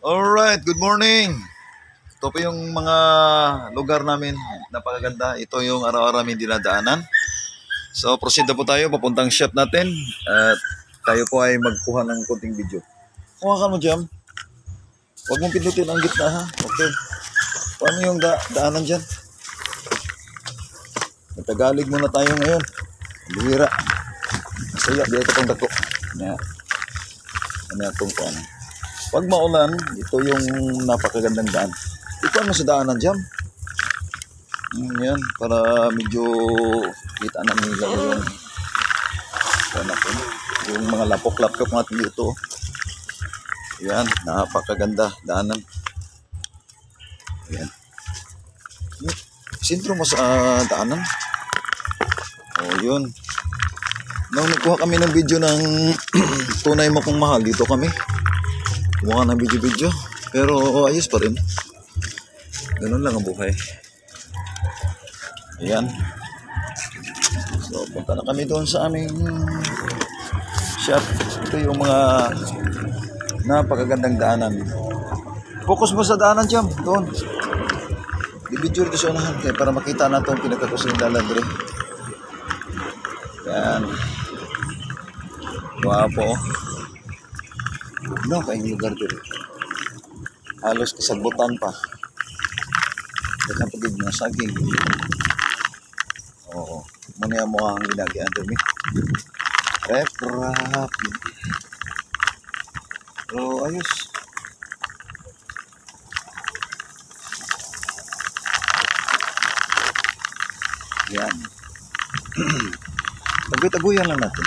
Alright, good morning. Ito po yung mga lugar namin. Napakaganda. Ito yung araw-araw namin dinadaanan. So, proceed na po tayo. Papuntang shop natin. At tayo po ay magkuha ng konting video. Kuha ka mo, Jam. Huwag mong pindutin ang gitna, ha? Okay. Paano yung daanan dyan? Nagtagalig muna tayo ngayon. Bihira. Masaya, di ito itong dako. Ano itong kuha. Pag maulan, ito yung napakagandang daan. Ito ano sa daanan dyan. Yan, para medyo kita na nila yung mga lapok-lapok natin dito. Yan, napakaganda daanan. Yan. Sintro mo sa daanan. O yun. Nung nagkuha kami ng video ng tunay mo kung mahal, dito kami. Kumuha ng video-video. Pero ayos pa rin. Ganun lang ang buhay. Ayan. So, punta na kami doon sa aming shop. Ito yung mga napakagandang daanan. Focus mo sa daanan dyan. Doon. I-video ito sa unahan kayo para makita na itong pinagkakusin ng lalandry. Ayan. Wapo. No, kayong lugar dito. Halos kasagbutan pa. Dagang pagig na saging. Oo. Muna mo ang ginagyan dumi. Rep. Pero ayos. Yan. Tagoy-tagoyan lang natin.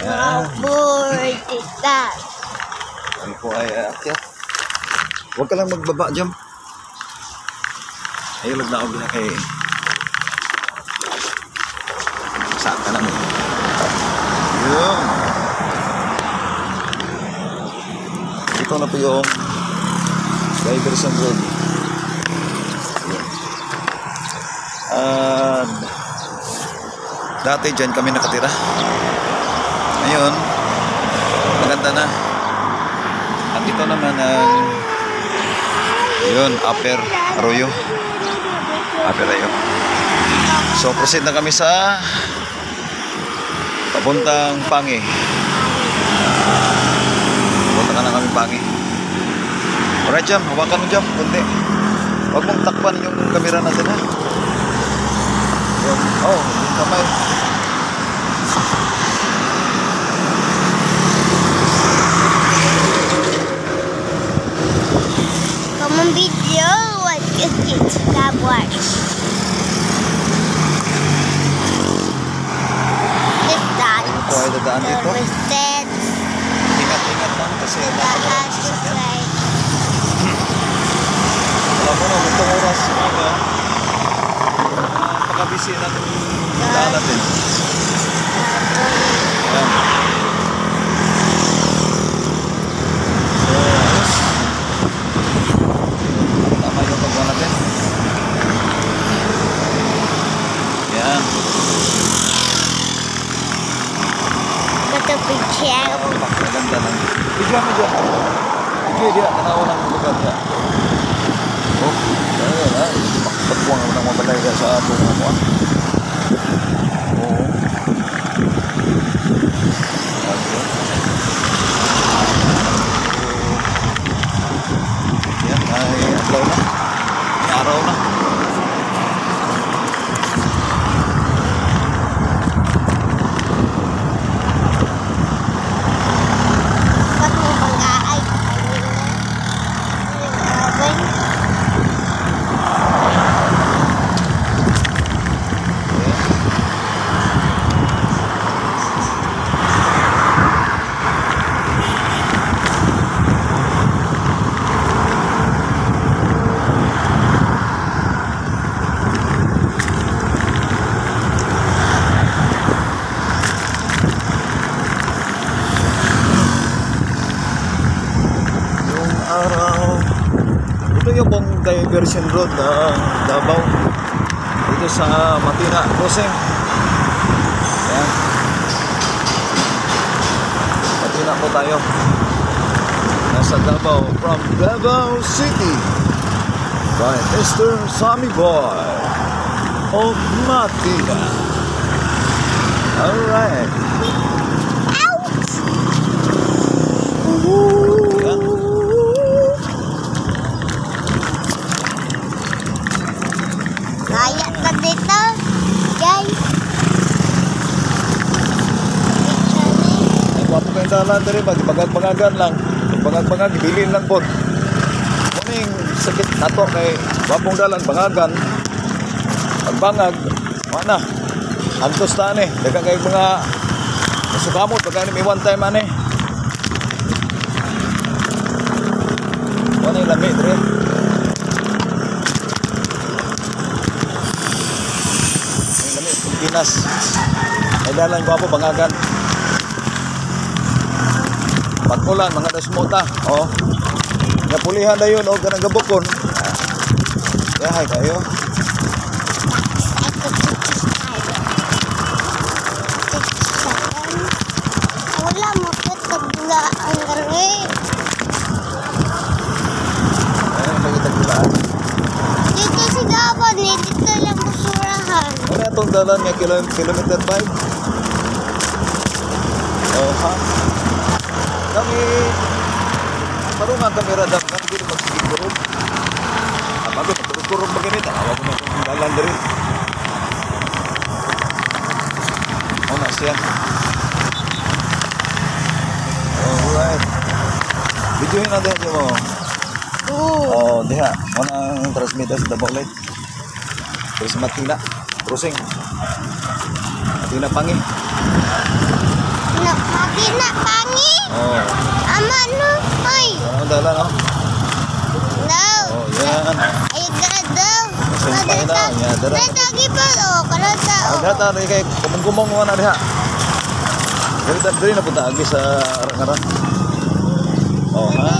How bored is that? Kami po ay aakyat. Huwag ka lang magbaba dyan. Ayun, lag na ako kay saan ka naman. Yun. Ito na po yung Diverson Road. Dati dyan kami nakatira. Ngayon, maganda na. At ito naman ang yun, Upper Arroyo. Upper Arroyo. So, proceed na kami sa papuntang Pangi. Papunta ka na kami Pangi. Alright, Jam. Hawakan mo, Jam. Kunti. Huwag mong takpan yung kamera natin, ha? Oh, yung kamay. Come on, video. What is it? That watch. This that. Ayun po ay dadaan dito. Instead, Ingat-ingat lang kasi that has to say. alam mo na, itong oras umaga, pagkabisi ng daan natin. Ayan. So, ayos. Tama yung pagkawa natin. Ayan. Got a big chair. Maganda lang. Video mo dyan. Video dyan. Tanaw ng lugar dyan. Oh, ayun ha. Pagpuang ng mabalay dyan sa atong ano ah. Oo. Yan ay adlaw na. May araw na. Ba't mo pag-aay? Ayun. diversion road ng Davao. Dito sa Matina Crossing. Ayan. Matina po tayo. Nasa Davao, from Davao City. By Mr. Sammy Boy of Matina. Alright. Ayan. Kaya ka dito, guys. Ay, wapo kayong dalan diri ba? Bagag-bagagan lang. Bagag-bagag, bilin lang po. Kuning sakit nato kay wapong dalan, bangagan. Pagbangag, mana? Antos ta ani. Dagang kay mga sukamot, pagka may one time ani. Ano yung lamig, dre? Yung lamig, Pilipinas. Ay dalan ko po, bangagan. Pagkulan, mga dasmuta. O. Napulihan na yun, o ganang gabukon. Yahay kayo. Wala mo ka tagla ang gari. Ayun, magitagpulaan. Dito si Gabon, dito lang basurahan. Ano itong dalan nga kilometer 5? Oh, ha? Kami, marunong kamera daw, kami dito magsigigurog. Bago, magkurog ba ganit? Awa ko na itong dalan na rin. O na siya. Alright. Videohin natin niyo mo. Oh, diha. Mo nang transmitter sa Davao Light. Terus Matina. Crossing. Matina Pangi. Na, makina, pangi. Oh. Ama, no? Ay, Ano dalan, no? no. Oh, yan. Ay, gadaw. Masing pa ina. Yan, dara. Nadagi pa, oh. Kalata, Ah, oh. data rin kay kumong-kumong mo na diha. Dali na punta agi sa arang-arang. Oh, ha?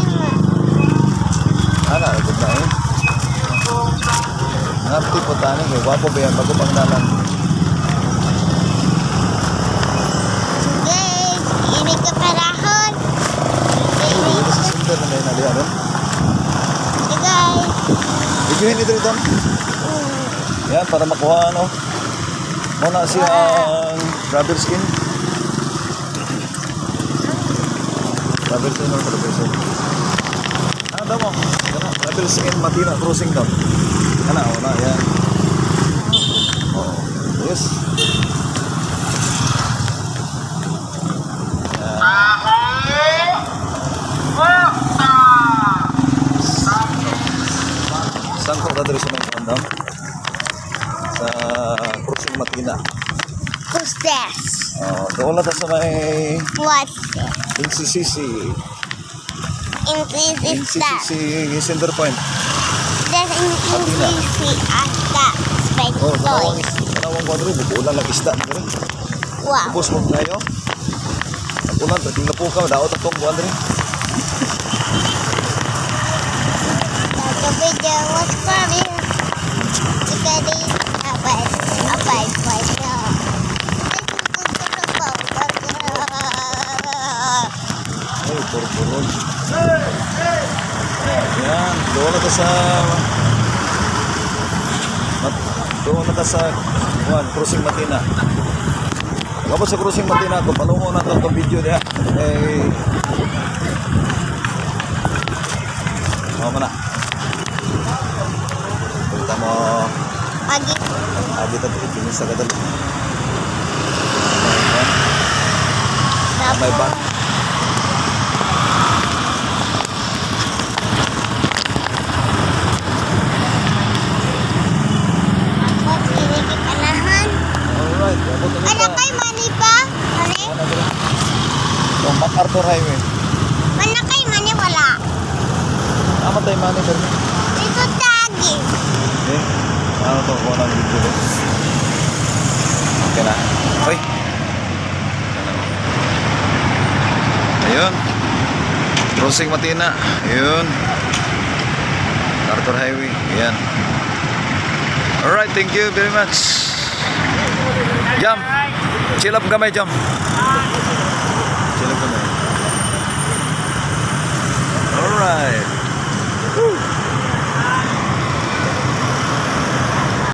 Ana, ikot na eh. Ngapti po tani, kay wapo ba yan, bago pang dalan. Guys, ini ke parahon. Dito sa center na may naliha rin. Hey, guys. Videohin dito rin. Yan, para makuha ano. Muna siyang rubber skin. Rubber skin or rubber skin. Ano daw mo? Yan na, rubber skin Matina Crossing daw. Ano, una, yan. Oh, yes. Saan ko na dito sa mga kandang? Sa Crossing Matina. Who's this? Oh, doon na tayo sa may What's this? NCCC. In this that. NCCC Center Point. There's in this at that space Oh, toy. tanawang ko rin. Bukulan lang isda rin. Wow. Tapos mo kayo. Bukulan, tating na po ka. Daot at tong buwan rin. That's a video. What's for me? Look at it. Abay, no. Ay, purpurol. Yan, doon na ka sa... Doon na ka sa... Crossing Matina. Kapag sa Crossing Matina, kung panungo na itong video niya, eh... Mama na. Punta mo... Pagi. Agi tayo, ikinis sa kadal. May bag. Tapos ini kita nahan. Alright, abot na Ada kita. kay mani pa? Mani? Ano ba? Yung MacArthur Highway. Mana kay mani wala? Amat tayo manager. Dito tagi. Okay. Ano to? Kung anong video ko. Okay na. Okay. Ayun. Crossing Matina. Ayun. MacArthur Highway. Ayan. Alright, thank you very much. Jam. Chill up gamay, Jam.